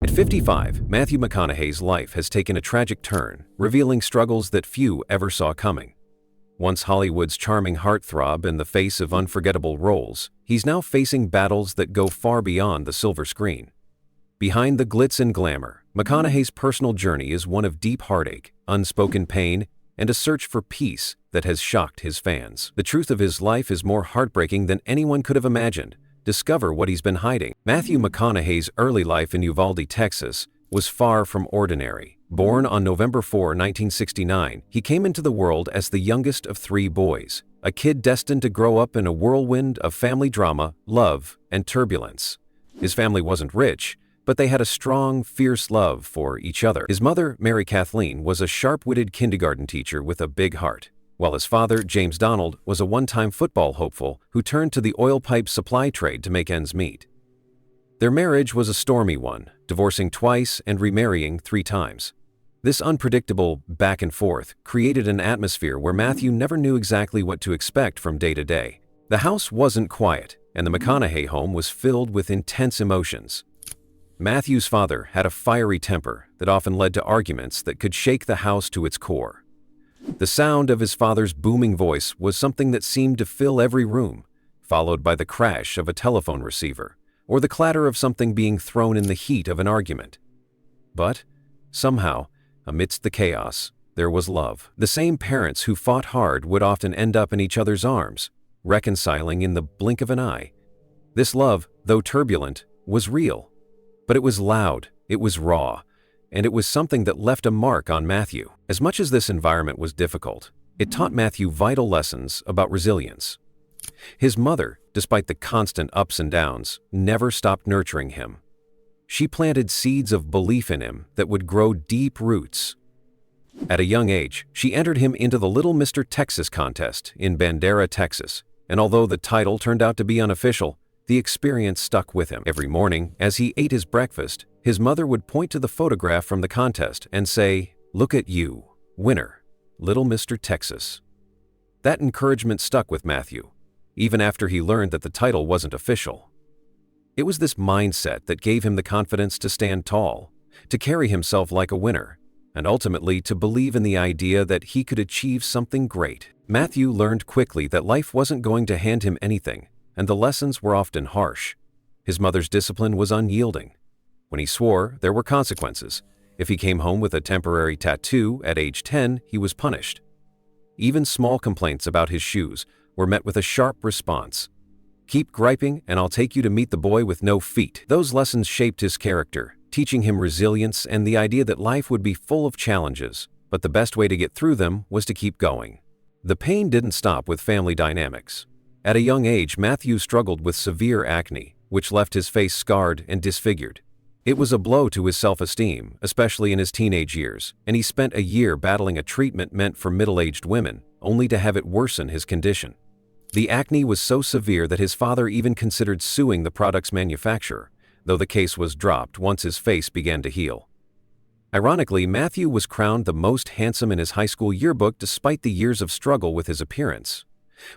At 55, Matthew McConaughey's life has taken a tragic turn, revealing struggles that few ever saw coming. Once Hollywood's charming heartthrob in the face of unforgettable roles, he's now facing battles that go far beyond the silver screen. Behind the glitz and glamour, McConaughey's personal journey is one of deep heartache, unspoken pain, and a search for peace that has shocked his fans. The truth of his life is more heartbreaking than anyone could have imagined. Discover what he's been hiding. Matthew McConaughey's early life in Uvalde, Texas, was far from ordinary. Born on November 4, 1969, he came into the world as the youngest of three boys, a kid destined to grow up in a whirlwind of family drama, love, and turbulence. His family wasn't rich, but they had a strong, fierce love for each other. His mother, Mary Kathleen, was a sharp-witted kindergarten teacher with a big heart, while his father, James Donald, was a one-time football hopeful who turned to the oil pipe supply trade to make ends meet. Their marriage was a stormy one, divorcing twice and remarrying 3 times. This unpredictable back and forth created an atmosphere where Matthew never knew exactly what to expect from day to day. The house wasn't quiet, and the McConaughey home was filled with intense emotions. Matthew's father had a fiery temper that often led to arguments that could shake the house to its core. The sound of his father's booming voice was something that seemed to fill every room, followed by the crash of a telephone receiver, or the clatter of something being thrown in the heat of an argument. But, somehow, amidst the chaos, there was love. The same parents who fought hard would often end up in each other's arms, reconciling in the blink of an eye. This love, though turbulent, was real. But it was loud, it was raw, and it was something that left a mark on Matthew. As much as this environment was difficult, it taught Matthew vital lessons about resilience. His mother, despite the constant ups and downs, never stopped nurturing him. She planted seeds of belief in him that would grow deep roots. At a young age, she entered him into the Little Mr. Texas contest in Bandera, Texas, and although the title turned out to be unofficial, the experience stuck with him. Every morning, as he ate his breakfast, his mother would point to the photograph from the contest and say, "Look at you, winner, Little Mr. Texas." That encouragement stuck with Matthew, even after he learned that the title wasn't official. It was this mindset that gave him the confidence to stand tall, to carry himself like a winner, and ultimately to believe in the idea that he could achieve something great. Matthew learned quickly that life wasn't going to hand him anything, and the lessons were often harsh. His mother's discipline was unyielding. When he swore, there were consequences. If he came home with a temporary tattoo at age 10, he was punished. Even small complaints about his shoes were met with a sharp response. "Keep griping and I'll take you to meet the boy with no feet." Those lessons shaped his character, teaching him resilience and the idea that life would be full of challenges, but the best way to get through them was to keep going. The pain didn't stop with family dynamics. At a young age, Matthew struggled with severe acne, which left his face scarred and disfigured. It was a blow to his self-esteem, especially in his teenage years, and he spent a year battling a treatment meant for middle-aged women, only to have it worsen his condition. The acne was so severe that his father even considered suing the product's manufacturer, though the case was dropped once his face began to heal. Ironically, Matthew was crowned the most handsome in his high school yearbook despite the years of struggle with his appearance.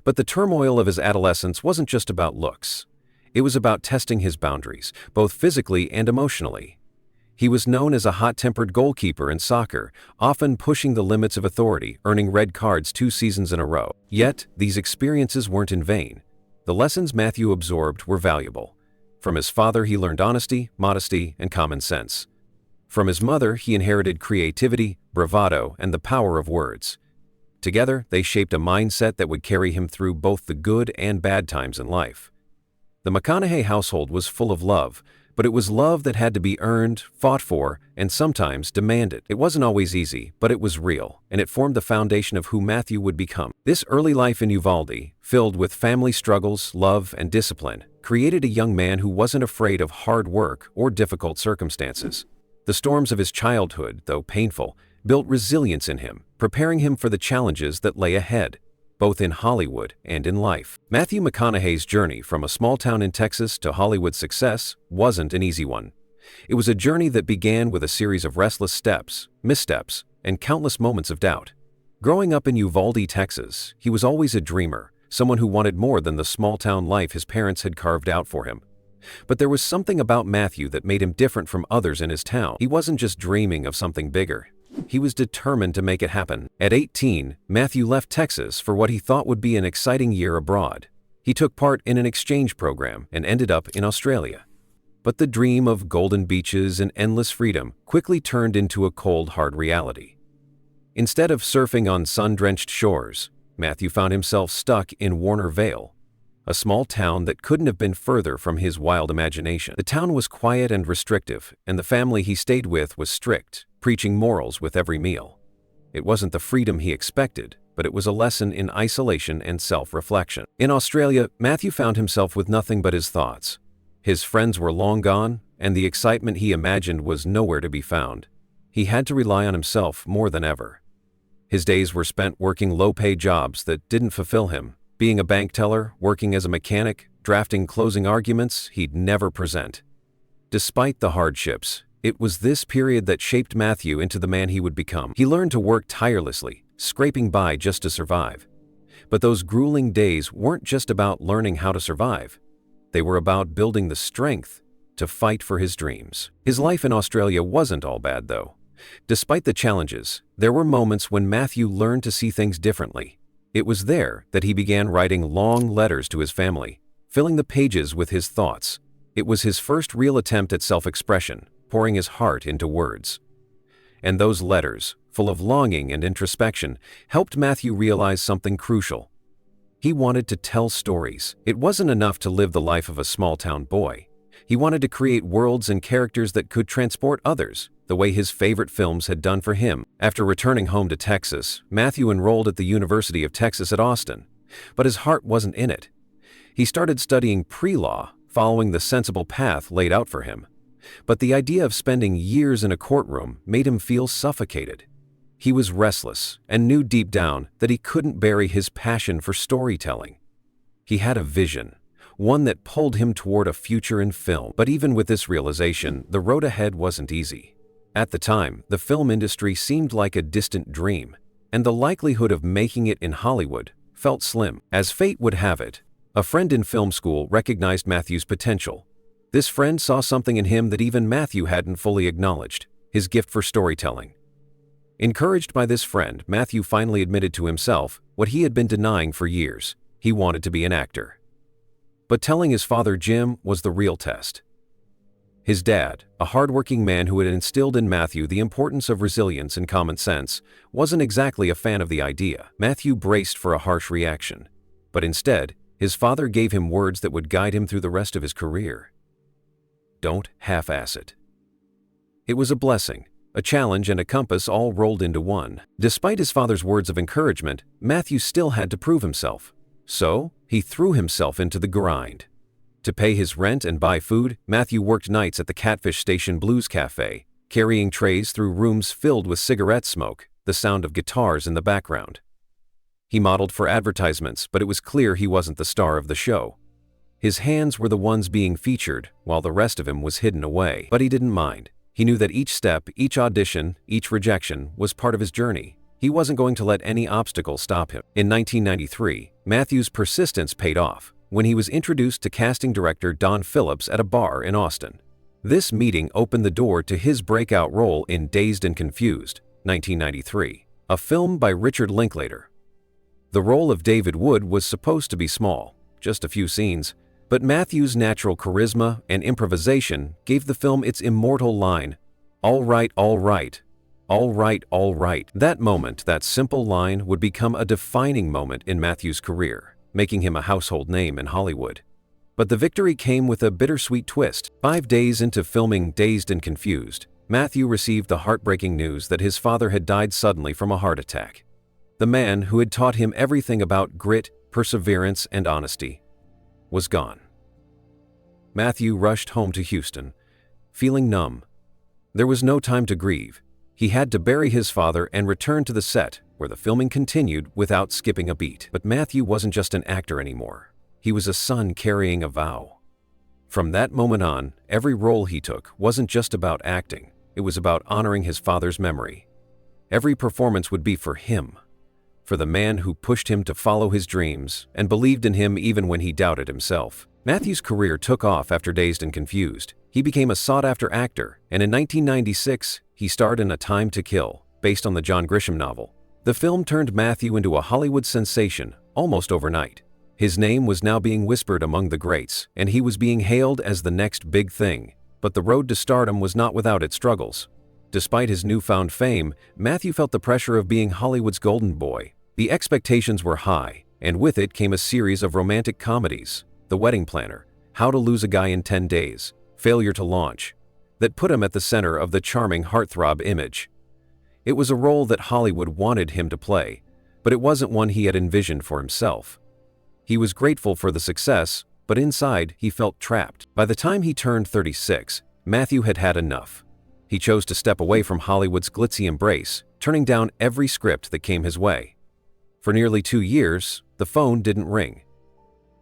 But the turmoil of his adolescence wasn't just about looks. It was about testing his boundaries, both physically and emotionally. He was known as a hot-tempered goalkeeper in soccer, often pushing the limits of authority, earning red cards 2 seasons in a row. Yet, these experiences weren't in vain. The lessons Matthew absorbed were valuable. From his father, he learned honesty, modesty, and common sense. From his mother, he inherited creativity, bravado, and the power of words. Together, they shaped a mindset that would carry him through both the good and bad times in life. The McConaughey household was full of love, but it was love that had to be earned, fought for, and sometimes demanded. It wasn't always easy, but it was real, and it formed the foundation of who Matthew would become. This early life in Uvalde, filled with family struggles, love, and discipline, created a young man who wasn't afraid of hard work or difficult circumstances. The storms of his childhood, though painful, built resilience in him, preparing him for the challenges that lay ahead, both in Hollywood and in life. Matthew McConaughey's journey from a small town in Texas to Hollywood success wasn't an easy one. It was a journey that began with a series of restless steps, missteps, and countless moments of doubt. Growing up in Uvalde, Texas, he was always a dreamer, someone who wanted more than the small-town life his parents had carved out for him. But there was something about Matthew that made him different from others in his town. He wasn't just dreaming of something bigger. He was determined to make it happen. At 18, Matthew left Texas for what he thought would be an exciting year abroad. He took part in an exchange program and ended up in Australia. But the dream of golden beaches and endless freedom quickly turned into a cold, hard reality. Instead of surfing on sun-drenched shores, Matthew found himself stuck in Warner Vale, a small town that couldn't have been further from his wild imagination. The town was quiet and restrictive, and the family he stayed with was strict, preaching morals with every meal. It wasn't the freedom he expected, but it was a lesson in isolation and self-reflection. In Australia, Matthew found himself with nothing but his thoughts. His friends were long gone, and the excitement he imagined was nowhere to be found. He had to rely on himself more than ever. His days were spent working low-paid jobs that didn't fulfill him, being a bank teller, working as a mechanic, drafting closing arguments he'd never present. Despite the hardships, it was this period that shaped Matthew into the man he would become. He learned to work tirelessly, scraping by just to survive. But those grueling days weren't just about learning how to survive. They were about building the strength to fight for his dreams. His life in Australia wasn't all bad, though. Despite the challenges, there were moments when Matthew learned to see things differently. It was there that he began writing long letters to his family, filling the pages with his thoughts. It was his first real attempt at self-expression, pouring his heart into words. And those letters, full of longing and introspection, helped Matthew realize something crucial. He wanted to tell stories. It wasn't enough to live the life of a small-town boy. He wanted to create worlds and characters that could transport others, the way his favorite films had done for him. After returning home to Texas, Matthew enrolled at the University of Texas at Austin. But his heart wasn't in it. He started studying pre-law, following the sensible path laid out for him. But the idea of spending years in a courtroom made him feel suffocated. He was restless and knew deep down that he couldn't bury his passion for storytelling. He had a vision, one that pulled him toward a future in film. But even with this realization, the road ahead wasn't easy. At the time, the film industry seemed like a distant dream, and the likelihood of making it in Hollywood felt slim. As fate would have it, a friend in film school recognized Matthew's potential. This friend saw something in him that even Matthew hadn't fully acknowledged: his gift for storytelling. Encouraged by this friend, Matthew finally admitted to himself what he had been denying for years: he wanted to be an actor. But telling his father Jim was the real test. His dad, a hardworking man who had instilled in Matthew the importance of resilience and common sense, wasn't exactly a fan of the idea. Matthew braced for a harsh reaction. But instead, his father gave him words that would guide him through the rest of his career. Don't half-ass it. It was a blessing, a challenge, and a compass all rolled into one. Despite his father's words of encouragement, Matthew still had to prove himself. So, he threw himself into the grind. To pay his rent and buy food, Matthew worked nights at the Catfish Station Blues Cafe, carrying trays through rooms filled with cigarette smoke, the sound of guitars in the background. He modeled for advertisements, but it was clear he wasn't the star of the show. His hands were the ones being featured, while the rest of him was hidden away. But he didn't mind. He knew that each step, each audition, each rejection was part of his journey. He wasn't going to let any obstacle stop him. In 1993, Matthew's persistence paid off when he was introduced to casting director Don Phillips at a bar in Austin. This meeting opened the door to his breakout role in Dazed and Confused, 1993, a film by Richard Linklater. The role of David Wood was supposed to be small, just a few scenes, but Matthew's natural charisma and improvisation gave the film its immortal line, "All right, all right. All right, all right." That moment, that simple line, would become a defining moment in Matthew's career, making him a household name in Hollywood. But the victory came with a bittersweet twist. 5 days into filming Dazed and Confused, Matthew received the heartbreaking news that his father had died suddenly from a heart attack. The man who had taught him everything about grit, perseverance, and honesty was gone. Matthew rushed home to Houston, feeling numb. There was no time to grieve. He had to bury his father and return to the set, where the filming continued without skipping a beat. But Matthew wasn't just an actor anymore. He was a son carrying a vow. From that moment on, every role he took wasn't just about acting. It was about honoring his father's memory. Every performance would be for him, for the man who pushed him to follow his dreams and believed in him even when he doubted himself. Matthew's career took off after Dazed and Confused. He became a sought-after actor, and in 1996, he starred in A Time to Kill, based on the John Grisham novel. The film turned Matthew into a Hollywood sensation almost overnight. His name was now being whispered among the greats, and he was being hailed as the next big thing. But the road to stardom was not without its struggles. Despite his newfound fame, Matthew felt the pressure of being Hollywood's golden boy. The expectations were high, and with it came a series of romantic comedies, The Wedding Planner, How to Lose a Guy in 10 Days, Failure to Launch, that put him at the center of the charming heartthrob image. It was a role that Hollywood wanted him to play, but it wasn't one he had envisioned for himself. He was grateful for the success, but inside he felt trapped. By the time he turned 36, Matthew had had enough. He chose to step away from Hollywood's glitzy embrace, turning down every script that came his way. For nearly 2 years, the phone didn't ring.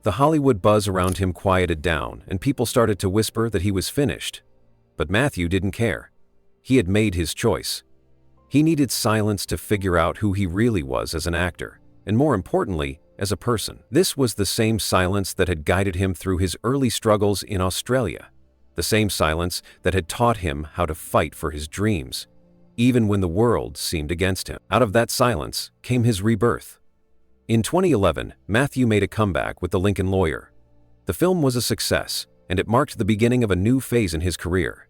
The Hollywood buzz around him quieted down, and people started to whisper that he was finished. But Matthew didn't care. He had made his choice. He needed silence to figure out who he really was as an actor, and more importantly, as a person. This was the same silence that had guided him through his early struggles in Australia. The same silence that had taught him how to fight for his dreams, even when the world seemed against him. Out of that silence came his rebirth. In 2011, Matthew made a comeback with The Lincoln Lawyer. The film was a success, and it marked the beginning of a new phase in his career.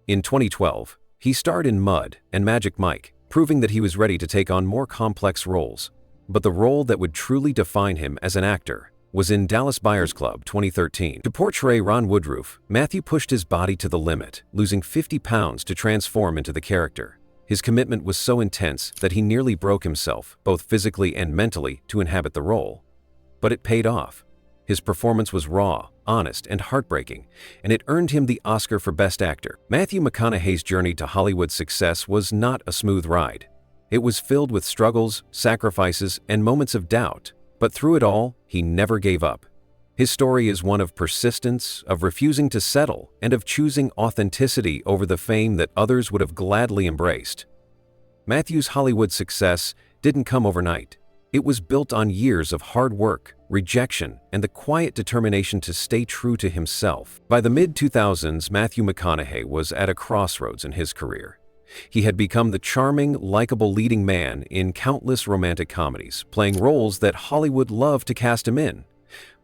In 2012, he starred in Mud and Magic Mike, proving that he was ready to take on more complex roles. But the role that would truly define him as an actor was in Dallas Buyers Club 2013. To portray Ron Woodroof, Matthew pushed his body to the limit, losing 50 pounds to transform into the character. His commitment was so intense that he nearly broke himself, both physically and mentally, to inhabit the role. But it paid off. His performance was raw, honest, and heartbreaking, and it earned him the Oscar for Best Actor. Matthew McConaughey's journey to Hollywood success was not a smooth ride. It was filled with struggles, sacrifices, and moments of doubt. But through it all, he never gave up. His story is one of persistence, of refusing to settle, and of choosing authenticity over the fame that others would have gladly embraced. Matthew's Hollywood success didn't come overnight. It was built on years of hard work, rejection, and the quiet determination to stay true to himself. By the mid-2000s, Matthew McConaughey was at a crossroads in his career. He had become the charming, likable leading man in countless romantic comedies, playing roles that Hollywood loved to cast him in.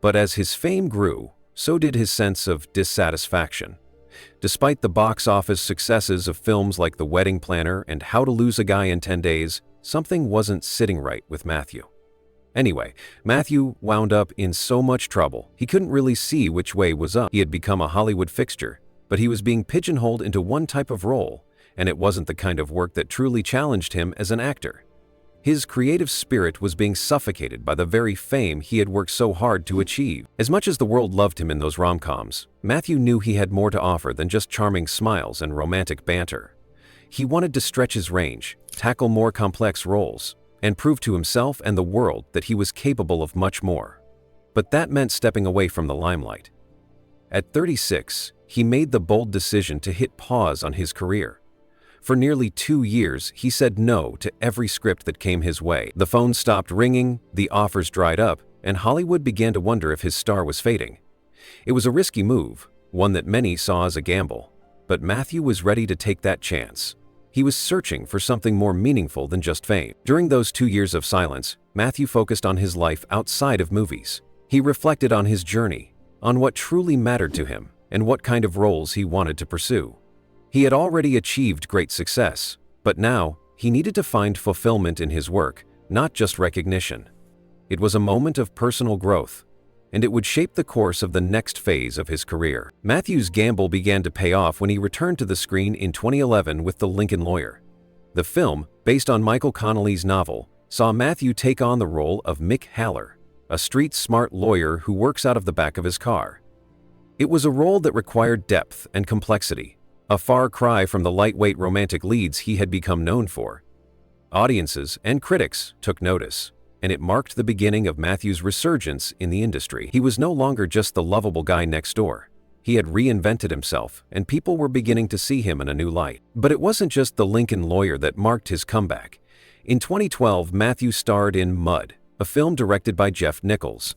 But as his fame grew, so did his sense of dissatisfaction. Despite the box office successes of films like The Wedding Planner and How to Lose a Guy in 10 Days, something wasn't sitting right with Matthew. Anyway, Matthew wound up in so much trouble, he couldn't really see which way was up. He had become a Hollywood fixture, but he was being pigeonholed into one type of role, and it wasn't the kind of work that truly challenged him as an actor. His creative spirit was being suffocated by the very fame he had worked so hard to achieve. As much as the world loved him in those rom-coms, Matthew knew he had more to offer than just charming smiles and romantic banter. He wanted to stretch his range, tackle more complex roles, and prove to himself and the world that he was capable of much more. But that meant stepping away from the limelight. At 36, he made the bold decision to hit pause on his career. For nearly 2 years, he said no to every script that came his way. The phone stopped ringing, the offers dried up, and Hollywood began to wonder if his star was fading. It was a risky move, one that many saw as a gamble, but Matthew was ready to take that chance. He was searching for something more meaningful than just fame. During those 2 years of silence, Matthew focused on his life outside of movies. He reflected on his journey, on what truly mattered to him, and what kind of roles he wanted to pursue. He had already achieved great success, but now he needed to find fulfillment in his work, not just recognition. It was a moment of personal growth, and it would shape the course of the next phase of his career. Matthew's gamble began to pay off when he returned to the screen in 2011 with The Lincoln Lawyer. The film, based on McConaughey's novel, saw Matthew take on the role of Mick Haller, a street-smart lawyer who works out of the back of his car. It was a role that required depth and complexity, a far cry from the lightweight romantic leads he had become known for. Audiences and critics took notice, and it marked the beginning of Matthew's resurgence in the industry. He was no longer just the lovable guy next door. He had reinvented himself, and people were beginning to see him in a new light. But it wasn't just The Lincoln Lawyer that marked his comeback. In 2012, Matthew starred in Mud, a film directed by Jeff Nichols.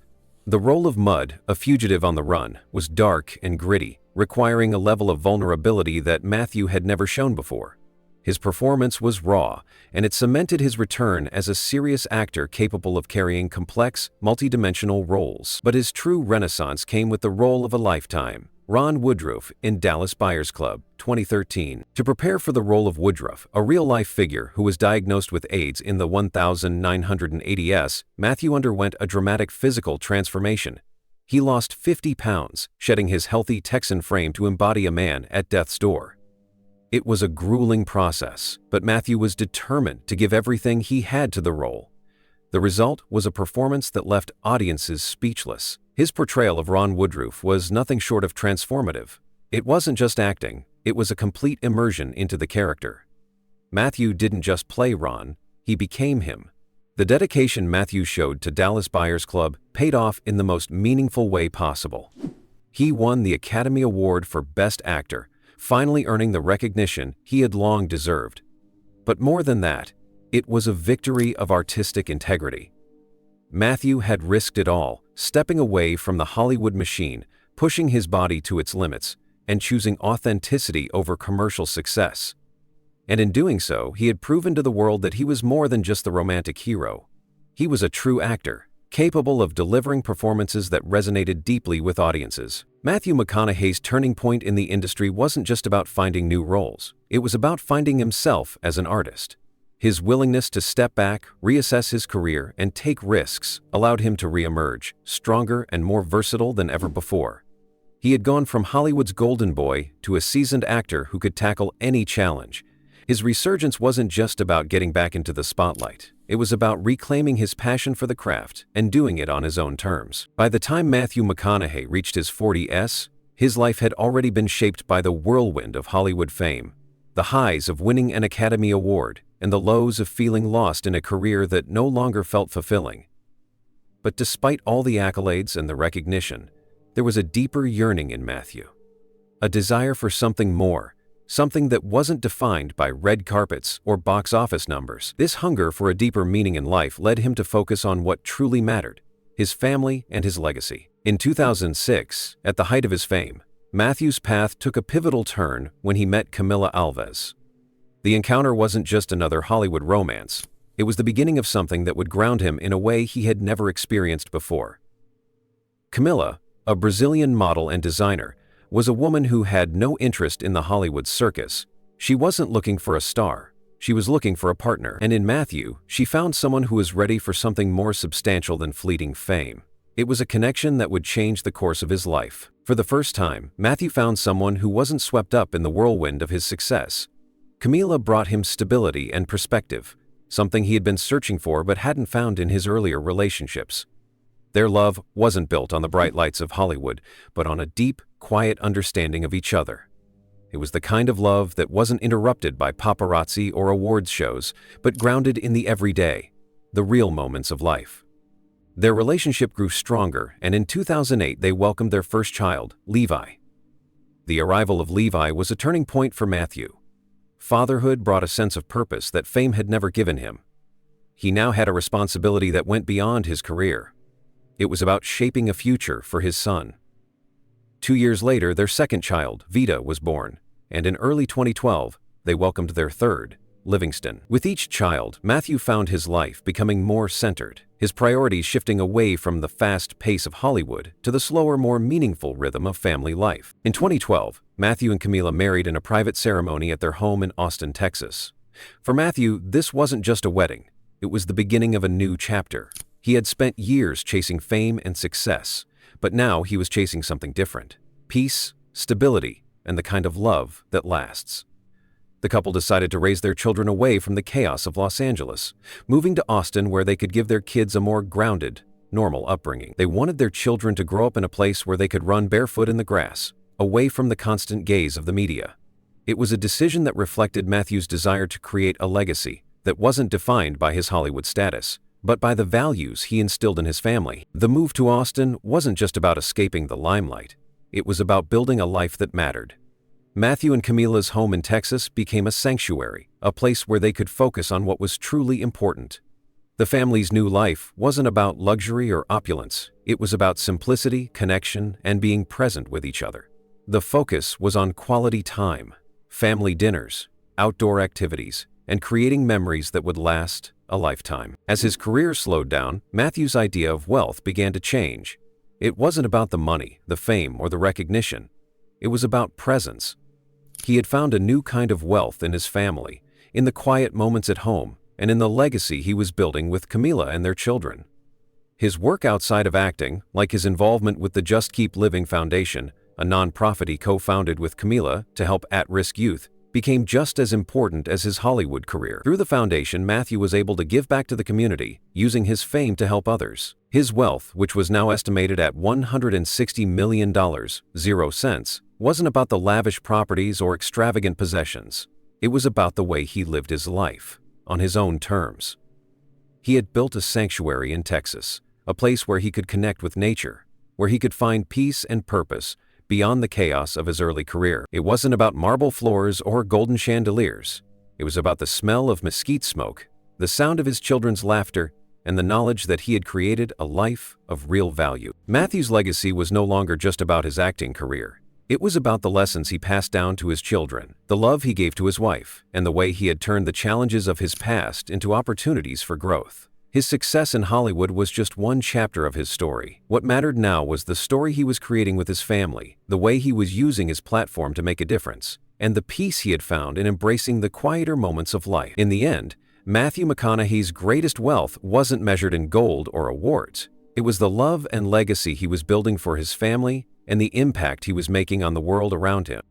The role of Mud, a fugitive on the run, was dark and gritty, requiring a level of vulnerability that Matthew had never shown before. His performance was raw, and it cemented his return as a serious actor capable of carrying complex, multidimensional roles. But his true renaissance came with the role of a lifetime, Ron Woodroof in Dallas Buyers Club, 2013. To prepare for the role of Woodroof, a real-life figure who was diagnosed with AIDS in the 1980s, Matthew underwent a dramatic physical transformation. He lost 50 pounds, shedding his healthy Texan frame to embody a man at death's door. It was a grueling process, but Matthew was determined to give everything he had to the role. The result was a performance that left audiences speechless. His portrayal of Ron Woodroof was nothing short of transformative. It wasn't just acting, it was a complete immersion into the character. Matthew didn't just play Ron, he became him. The dedication Matthew showed to Dallas Buyers Club paid off in the most meaningful way possible. He won the Academy Award for Best Actor, finally earning the recognition he had long deserved. But more than that, it was a victory of artistic integrity. Matthew had risked it all, stepping away from the Hollywood machine, pushing his body to its limits, and choosing authenticity over commercial success. And in doing so, he had proven to the world that he was more than just the romantic hero. He was a true actor, capable of delivering performances that resonated deeply with audiences. Matthew McConaughey's turning point in the industry wasn't just about finding new roles, it was about finding himself as an artist. His willingness to step back, reassess his career, and take risks allowed him to re-emerge, stronger and more versatile than ever before. He had gone from Hollywood's golden boy to a seasoned actor who could tackle any challenge. His resurgence wasn't just about getting back into the spotlight. It was about reclaiming his passion for the craft and doing it on his own terms. By the time Matthew McConaughey reached his 40s, his life had already been shaped by the whirlwind of Hollywood fame, the highs of winning an Academy Award, and the lows of feeling lost in a career that no longer felt fulfilling. But despite all the accolades and the recognition, there was a deeper yearning in Matthew. A desire for something more, something that wasn't defined by red carpets or box office numbers. This hunger for a deeper meaning in life led him to focus on what truly mattered, his family and his legacy. In 2006, at the height of his fame, Matthew's path took a pivotal turn when he met Camila Alves. The encounter wasn't just another Hollywood romance, it was the beginning of something that would ground him in a way he had never experienced before. Camila, a Brazilian model and designer, was a woman who had no interest in the Hollywood circus. She wasn't looking for a star, she was looking for a partner. And in Matthew, she found someone who was ready for something more substantial than fleeting fame. It was a connection that would change the course of his life. For the first time, Matthew found someone who wasn't swept up in the whirlwind of his success. Camila brought him stability and perspective, something he had been searching for but hadn't found in his earlier relationships. Their love wasn't built on the bright lights of Hollywood, but on a deep, quiet understanding of each other. It was the kind of love that wasn't interrupted by paparazzi or awards shows, but grounded in the everyday, the real moments of life. Their relationship grew stronger, and in 2008 they welcomed their first child, Levi. The arrival of Levi was a turning point for Matthew. Fatherhood brought a sense of purpose that fame had never given him. He now had a responsibility that went beyond his career. It was about shaping a future for his son. 2 years later, their second child, Vita, was born, and in early 2012, they welcomed their third, Livingston. With each child, Matthew found his life becoming more centered, his priorities shifting away from the fast pace of Hollywood to the slower, more meaningful rhythm of family life. In 2012, Matthew and Camila married in a private ceremony at their home in Austin, Texas. For Matthew, this wasn't just a wedding, it was the beginning of a new chapter. He had spent years chasing fame and success, but now he was chasing something different: peace, stability, and the kind of love that lasts. The couple decided to raise their children away from the chaos of Los Angeles, moving to Austin where they could give their kids a more grounded, normal upbringing. They wanted their children to grow up in a place where they could run barefoot in the grass, away from the constant gaze of the media. It was a decision that reflected Matthew's desire to create a legacy that wasn't defined by his Hollywood status, but by the values he instilled in his family. The move to Austin wasn't just about escaping the limelight. It was about building a life that mattered. Matthew and Camila's home in Texas became a sanctuary, a place where they could focus on what was truly important. The family's new life wasn't about luxury or opulence. It was about simplicity, connection, and being present with each other. The focus was on quality time, family dinners, outdoor activities, and creating memories that would last a lifetime. As his career slowed down, Matthew's idea of wealth began to change. It wasn't about the money, the fame, or the recognition. It was about presence. He had found a new kind of wealth in his family, in the quiet moments at home, and in the legacy he was building with Camila and their children. His work outside of acting, like his involvement with the Just Keep Living Foundation, a nonprofit he co-founded with Camila to help at-risk youth, became just as important as his Hollywood career. Through the foundation, Matthew was able to give back to the community, using his fame to help others. His wealth, which was now estimated at $160 million, 0 cents, wasn't about the lavish properties or extravagant possessions. It was about the way he lived his life, on his own terms. He had built a sanctuary in Texas, a place where he could connect with nature, where he could find peace and purpose beyond the chaos of his early career. It wasn't about marble floors or golden chandeliers. It was about the smell of mesquite smoke, the sound of his children's laughter, and the knowledge that he had created a life of real value. Matthew's legacy was no longer just about his acting career. It was about the lessons he passed down to his children, the love he gave to his wife, and the way he had turned the challenges of his past into opportunities for growth. His success in Hollywood was just one chapter of his story. What mattered now was the story he was creating with his family, the way he was using his platform to make a difference, and the peace he had found in embracing the quieter moments of life. In the end, Matthew McConaughey's greatest wealth wasn't measured in gold or awards. It was the love and legacy he was building for his family and the impact he was making on the world around him.